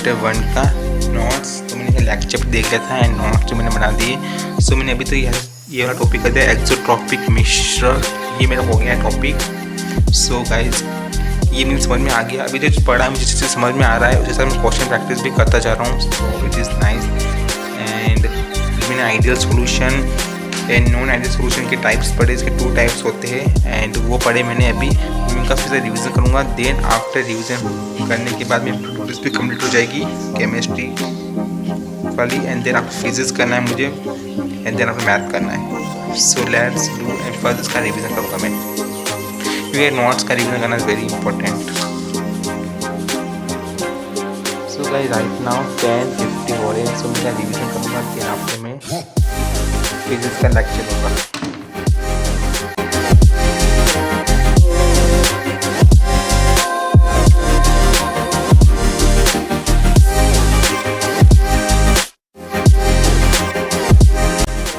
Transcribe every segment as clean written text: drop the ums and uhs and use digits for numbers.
Chapter 1 का notes. तो मैंने लेक्चर देख लिया था एंड नोट्स जो मैंने बना दिए। सो मैंने अभी तो ये वाला टॉपिक कर दिया, एक्सोट्रॉपिक मिश्र। ये मेरा हो गया टॉपिक। सो गाइज ये मुझे समझ में आ गया। अभी जो पढ़ा है मुझे जिससे समझ में आ रहा है उसे मैं क्वेश्चन प्रैक्टिस भी करता जा रहा हूँ। So it is nice. And मैंने ideal solution and non ideal solution के टाइप्स पढ़े। इसके 2 टाइप्स होते हैं एंड वो पढ़े मैंने अभी। उनका फिर से रिवीजन करूँगा। देन आफ्टर रिवीजन करने के बाद मेरी टूटोरियल भी कंप्लीट हो जाएगी केमिस्ट्री वाली। एंड देन आपको फिजिक्स करना है मुझे एंड देन आपको मैथ करना है। So let's do. And first इसका रिवीजन करूँगा मैं, क्योंकि नोट्स का रिवीजन करना is very important. So guys right now 10:50 हो रहे हैं। सो मैं रिवीजन करूँगा देन आफ्टर में फिजिक्स का लेक्चर होगा।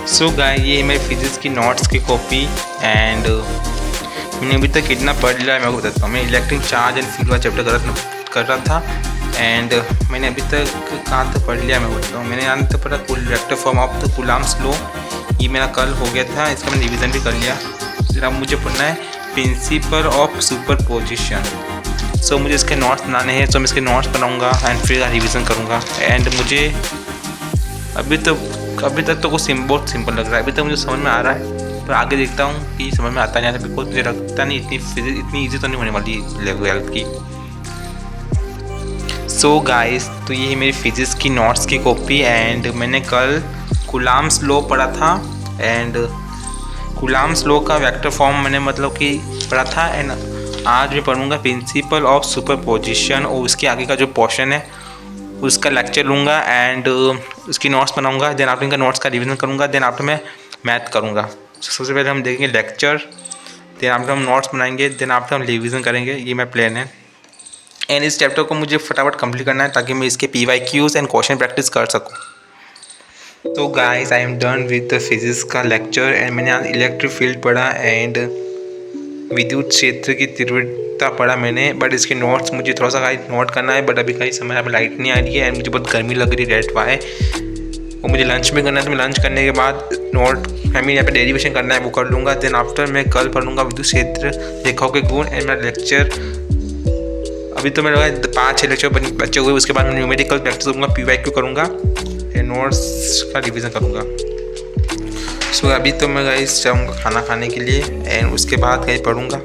सो गाइस ये मेरी फिजिक्स की नोट्स की कॉपी एंड मैंने अभी तक कितना पढ़ लिया है मैं आपको बताता हूँ। मैं इलेक्ट्रिक चार्ज एंड फील्ड वाला चैप्टर कर रहा था एंड मैंने अभी तक कहाँ तक पढ़ लिया मैं बताता हूँ। मैंने यहाँ तक पढ़ा vector form of the Coulomb's law. ये मेरा कल हो गया था, इसका मैंने रिवीजन भी कर लिया। फिर अब मुझे पढ़ना है प्रिंसिपल ऑफ सुपरपोजिशन। सो मुझे इसके नोट्स बनाने हैं। सो मैं इसके नोट्स बनाऊँगा एंड फिर रिवीजन करूँगा। एंड मुझे अभी तक तो कुछ बहुत सिंपल लग रहा है। अभी तक मुझे समझ में आ रहा है, पर आगे देखता हूँ कि समझ में आता नहीं आता। बिकॉज मुझे लगता नहीं इतनी फिजिक्स इतनी ईजी तो नहीं होने वाली लेवल की। सो गाइस तो ये है मेरी फिजिक्स की नोट्स की कॉपी एंड मैंने कल कूलम्ब्स लॉ पढ़ा था एंड कूलम्ब्स लॉ का वेक्टर फॉर्म मैंने मतलब कि पढ़ा था। एंड आज मैं पढ़ूँगा प्रिंसिपल ऑफ सुपरपोजिशन और उसके आगे का जो पोर्शन है उसका लेक्चर लूँगा एंड उसकी नोट्स बनाऊँगा। देन आफ्टर इनका नोट्स का रिवीजन करूँगा। देन आफ्टर मैं मैथ करूँगा। सबसे पहले हम देखेंगे लेक्चर, देन आफ्टर हम नोट्स बनाएंगे, देन आफ्टर हम रिवीजन करेंगे। ये मेरा प्लान है एंड इस चैप्टर को मुझे फटाफट कंप्लीट करना है ताकि मैं इसके PYQs एंड क्वेश्चन प्रैक्टिस कर सकूँ। तो guys I am done with the physics का लेक्चर एंड मैंने आज इलेक्ट्रिक फील्ड पढ़ा एंड विद्युत क्षेत्र की तीव्रता पढ़ा मैंने। बट इसके नोट्स मुझे थोड़ा सा गाइस नोट करना है। बट अभी कहीं समय यहाँ पर लाइट नहीं आ रही है एंड मुझे बहुत गर्मी लग रही है, डेट वाई। और मुझे लंच भी करना है, तो मैं लंच करने के बाद नोट यहाँ पे डेरिवेशन करना है वो कर लूँगा। देन आफ्टर मैं कल पढ़ूँगा विद्युत क्षेत्र रेखाओं के गुण एंड मेरा लेक्चर। अभी तो मेरे 5-6 लेक्चर बचे हुए। उसके बाद मैं न्यूमेरिकल प्रैक्टिस करूँगा, PYQ करूँगा एंड नोट्स का रिवीजन करूँगा। सो अभी तो मैं गाइस जाऊँगा खाना खाने के लिए एंड उसके बाद कहीं पढ़ूँगा।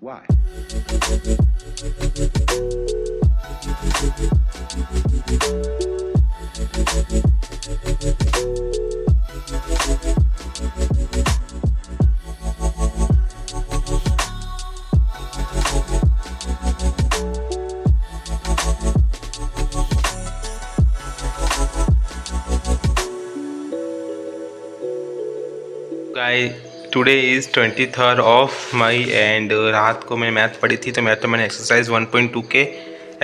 Why? Today is 23rd of May and रात को मैंने मैथ पढ़ी थी। तो मैथ तो मैंने एक्सरसाइज 1.2 के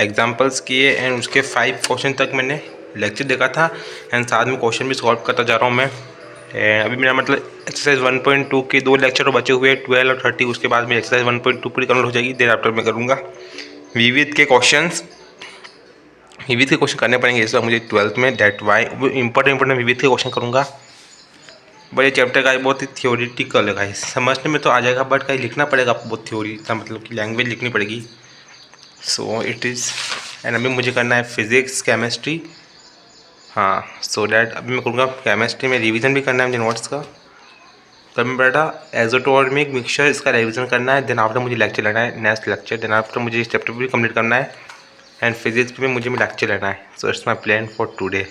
एग्जांपल्स किए एंड उसके 5 क्वेश्चन तक मैंने लेक्चर देखा था एंड साथ में क्वेश्चन भी सॉल्व करता जा रहा हूँ मैं। अभी मेरा मतलब एक्सरसाइज 1.2 के 2 लेक्चर बचे हुए 12 और 30। उसके बाद मेरी एक्सरसाइज 1.2 पूरी कंप्लीट हो जाएगी। देर आफ्टर मैं करूँगा विविध के क्वेश्चन करने पड़ेंगे इस बार मुझे 12th में। डेट वाई इंपॉर्टेंट विविध के क्वेश्चन करूँगा। बट ये चैप्टर का बहुत ही थियोरिटिकल है गाइस, समझने में तो आ जाएगा बट कहीं लिखना पड़ेगा आपको, बहुत थ्योरी का मतलब कि लैंग्वेज लिखनी पड़ेगी। सो इट इज़ एंड अभी मुझे करना है फिज़िक्स केमिस्ट्री। हाँ, सो डैट अभी मैं करूँगा केमिस्ट्री में रिवीजन भी करना है मुझे नोट्स का। तब मैं बैठा एज़ोटोर्मिक मिक्सचर, इसका रिवीजन करना है। देन आफ्टर मुझे लेक्चर लेना है, नेक्स्ट लेक्चर। देन आफ्टर मुझे इस चैप्टर भी कंप्लीट करना है एंड फिजिक्स में मुझे लेक्चर लेना है। So it's my plan for today.